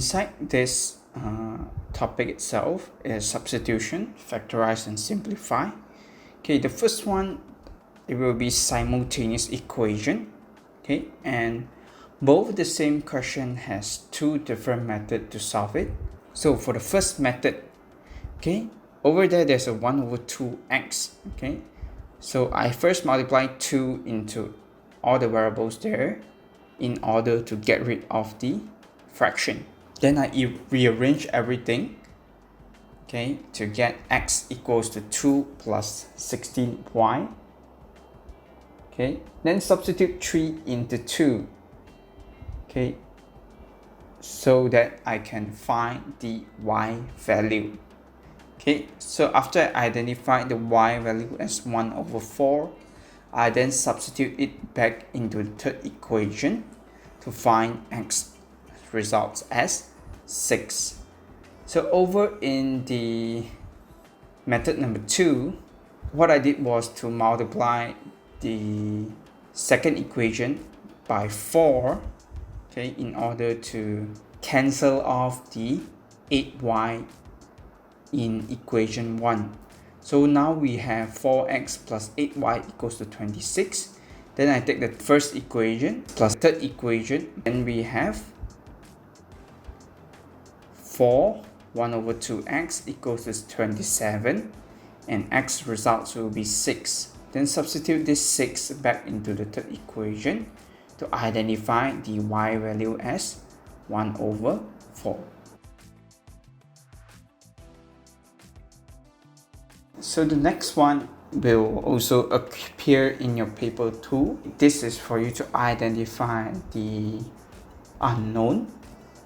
inside this topic itself is substitution, factorize, and simplify. Okay, the first one, it will be simultaneous equation. Okay, and both the same question has two different methods to solve it. So for the first method, okay, over there's a 1 over 2x. Okay, so I first multiply 2 into all the variables there in order to get rid of the fraction. Then I rearrange everything, okay, to get x equals to 2 plus 16y. Okay, then substitute 3 into 2, okay, so that I can find the y value. Okay, so after I identify the y value as 1 over 4, I then substitute it back into the third equation to find x results as 6. So over in the method number 2, what I did was to multiply the second equation by 4, okay, in order to cancel off the 8y in equation 1. So now we have 4x plus 8y equals to 26. Then I take the first equation plus third equation, and we have 4, 1 over 2x equals to 27, and x results will be 6. Then substitute this 6 back into the third equation to identify the y value as 1 over 4. So the next one will also appear in your paper 2. This is for you to identify the unknown.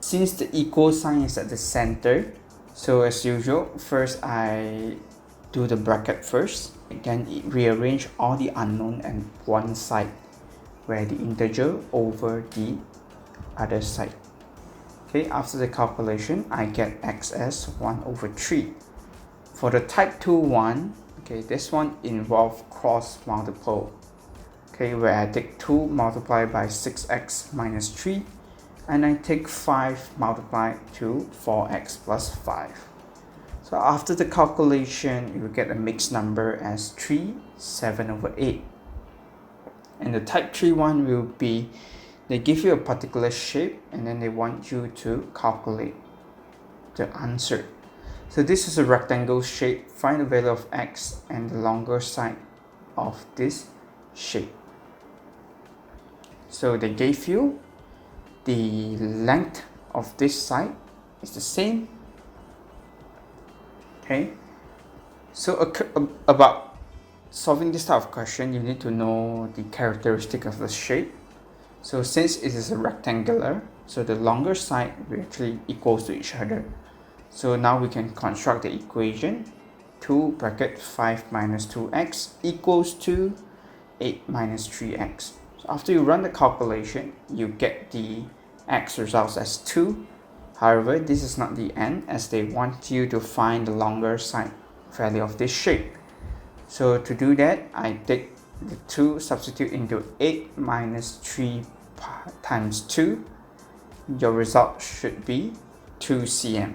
Since the equal sign is at the center, so as usual, first I do the bracket first, then rearrange all the unknown and one side, where the integer over the other side. Okay, after the calculation, I get x as 1 over 3. For the type 2 one, okay, this one involves cross multiple, okay, where I take 2 multiplied by 6x minus 3, and I take 5 multiplied to 4x plus 5. So after the calculation, you will get a mixed number as 3, 7 over 8. And the type 3 one will be, they give you a particular shape and then they want you to calculate the answer. So this is a rectangle shape. Find the value of x and the longer side of this shape. So they gave you the length of this side is the same. Okay, so about solving this type of question, you need to know the characteristic of the shape. So since it is a rectangular, so the longer side will actually equals to each other. So now we can construct the equation. 2 bracket 5 minus 2x equals to 8 minus 3x. So after you run the calculation, you get the x results as 2. However, this is not the end, as they want you to find the longer side value of this shape. So to do that, I take the 2, substitute into 8 minus 3 times 2. Your result should be 2 cm.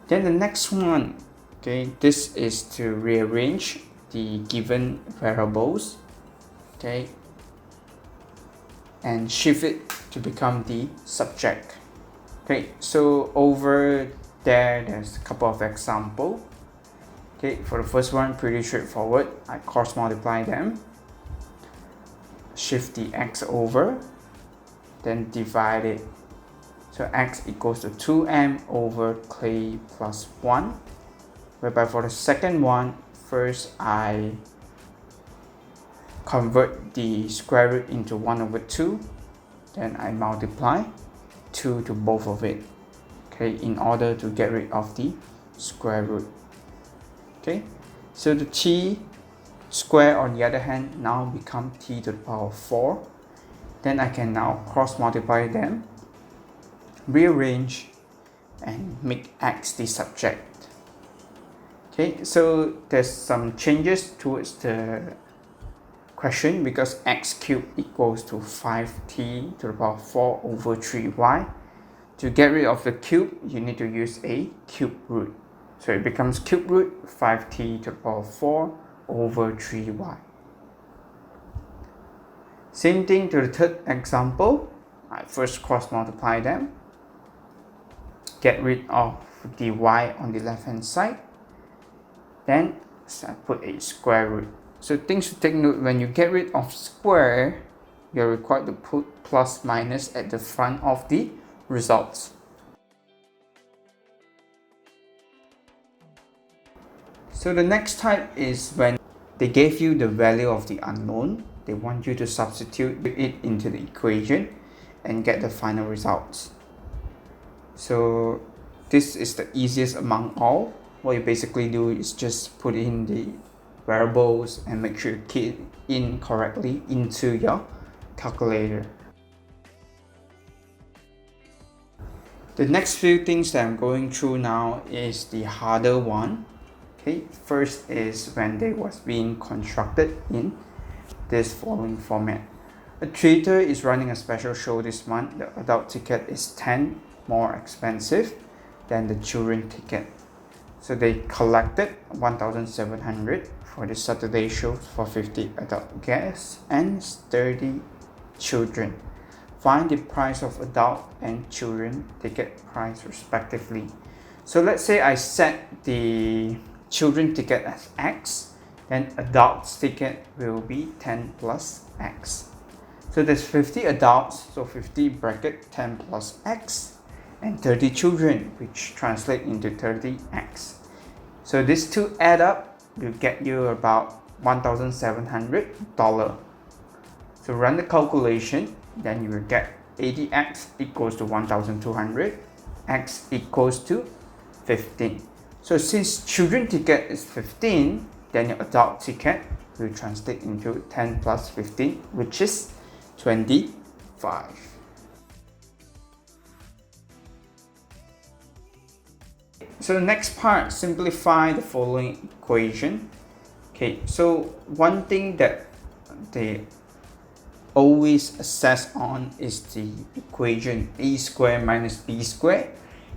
Then the next one, okay, this is to rearrange the given variables, okay, and shift it to become the subject. Okay, so over there's a couple of examples. Okay, for the first one, pretty straightforward. I cross multiply them, shift the x over, then divide it. So x equals to 2m over k plus 1. Whereby for the second one, first I convert the square root into 1 over 2. Then I multiply 2 to both of it, okay, in order to get rid of the square root. Okay, so the t square on the other hand now become t to the power of 4. Then I can now cross multiply them, rearrange, and make x the subject. Okay, so there's some changes towards the question because x cubed equals to 5t to the power 4 over 3y. To get rid of the cube, you need to use a cube root. So it becomes cube root 5t to the power 4 over 3y. Same thing to the third example. I first cross multiply them. Get rid of the y on the left hand side. Then I put a square root. So things to take note, when you get rid of square, you're required to put plus minus at the front of the results. So the next type is when they gave you the value of the unknown, they want you to substitute it into the equation and get the final results. So this is the easiest among all. What you basically do is just put in the variables and make sure you key in correctly into your calculator. The next few things that I'm going through now is the harder one. Okay, first is when they was being constructed in this following format. A theater is running a special show this month. The adult ticket is 10 more expensive than the children ticket. So they collected 1,700 for the Saturday show for 50 adult guests and 30 children. Find the price of adult and children ticket price respectively. So let's say I set the children ticket as X, then adults ticket will be 10 plus X. So there's 50 adults, so 50 bracket 10 plus X, and 30 children, which translate into 30x. So these two add up will get you about $1,700. So run the calculation, then you will get 80x equals to 1,200, x equals to 15. So since children ticket is 15, then your adult ticket will translate into 10 plus 15, which is 25. So the next part, simplify the following equation. Okay, so one thing that they always assess on is the equation a squared minus b squared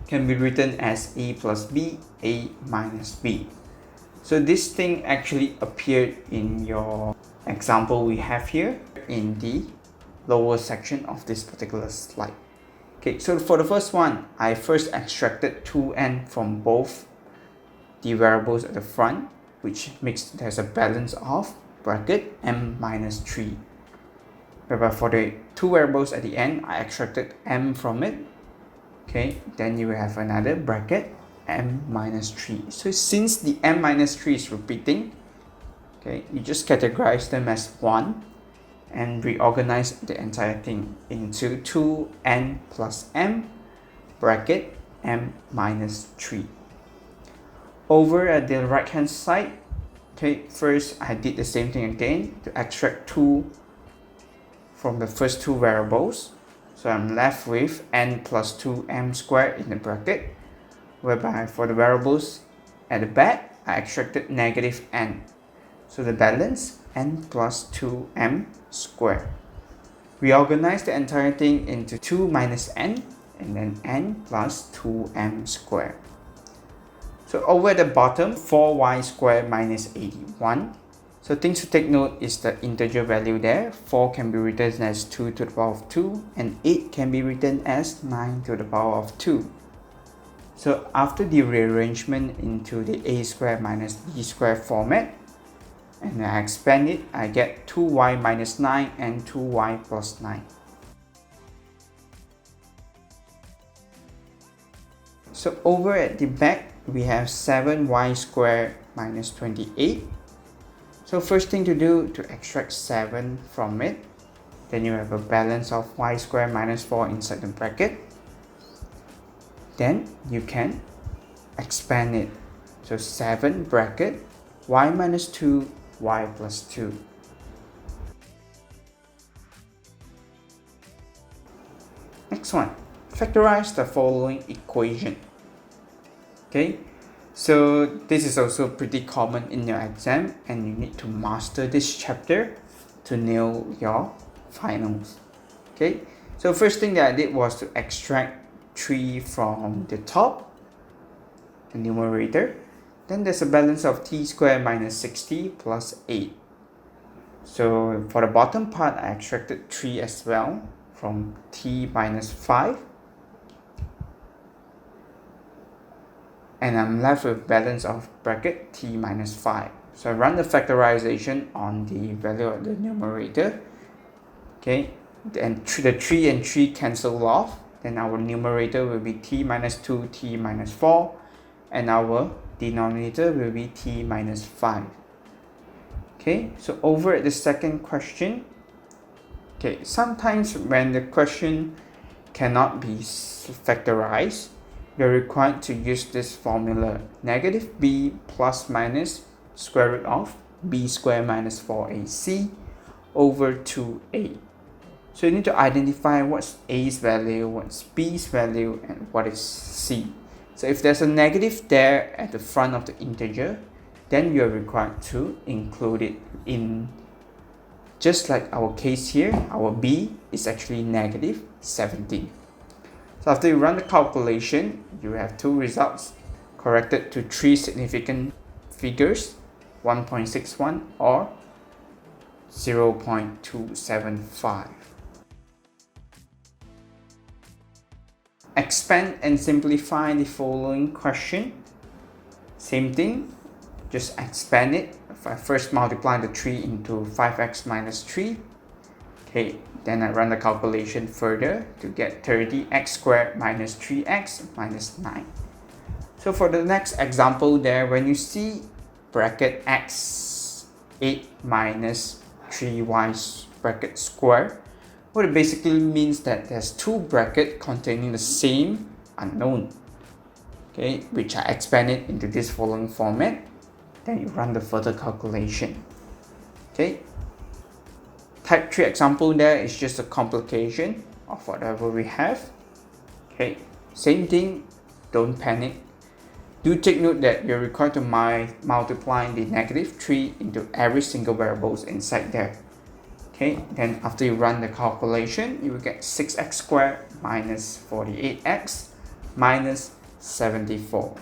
can be written as a plus b, a minus b. So this thing actually appeared in your example we have here in the lower section of this particular slide. Okay, so for the first one, I first extracted 2n from both the variables at the front, which makes there's a balance of bracket m minus 3. Whereby for the two variables at the end, I extracted m from it. Okay, then you will have another bracket m minus 3. So since the m minus 3 is repeating, okay, you just categorize them as 1 and reorganize the entire thing into 2n plus m bracket m minus 3. Over at the right hand side, okay, first I did the same thing again to extract 2 from the first two variables. So I'm left with n plus 2m squared in the bracket, whereby for the variables at the back, I extracted negative n. So the balance, n plus 2m squared. Reorganize the entire thing into 2 minus n, and then n plus 2m squared. So over at the bottom, 4y squared minus 81. So things to take note is the integer value there. 4 can be written as 2 to the power of 2, and 8 can be written as 9 to the power of 2. So after the rearrangement into the a squared minus b squared format, and I expand it, I get 2y minus 9 and 2y plus 9. So over at the back, we have 7y squared minus 28. So first thing to do, to extract 7 from it, then you have a balance of y squared minus 4 inside the bracket. Then you can expand it. So 7 bracket y minus 2, y plus 2. Next one, factorize the following equation. Okay, so this is also pretty common in your exam, and you need to master this chapter to nail your finals. Okay, so first thing that I did was to extract 3 from the top, the numerator. Then there's a balance of t squared minus 60 plus 8. So for the bottom part, I extracted 3 as well from t minus 5. And I'm left with balance of bracket t minus 5. So I run the factorization on the value of the numerator. Okay, and the 3 and 3 cancel off. Then our numerator will be t minus 2, t minus 4. And our denominator will be t minus 5. Okay, so over at the second question, okay, sometimes when the question cannot be factorized, you're required to use this formula, negative b plus minus square root of b squared minus 4ac over 2a. So you need to identify what's a's value, what's b's value, and what is c. So if there's a negative there at the front of the integer, then you're required to include it in, just like our case here, our b is actually negative 17. So after you run the calculation, you have 2 results corrected to 3 significant figures, 1.61 or 0.275. Expand and simplify the following question. Same thing, just expand it. If I first multiply the 3 into 5x minus 3, okay, then I run the calculation further to get 30x squared minus 3x minus 9. So for the next example there, when you see bracket x 8 minus 3y bracket square, what it basically means that there's 2 brackets containing the same unknown, okay, which I expanded into this following format. Then you run the further calculation. Okay, type 3 example there is just a complication of whatever we have. Okay, same thing, don't panic. Do take note that you're required to multiply the negative 3 into every single variables inside there. Okay, then after you run the calculation, you will get 6x squared minus 48x minus 74.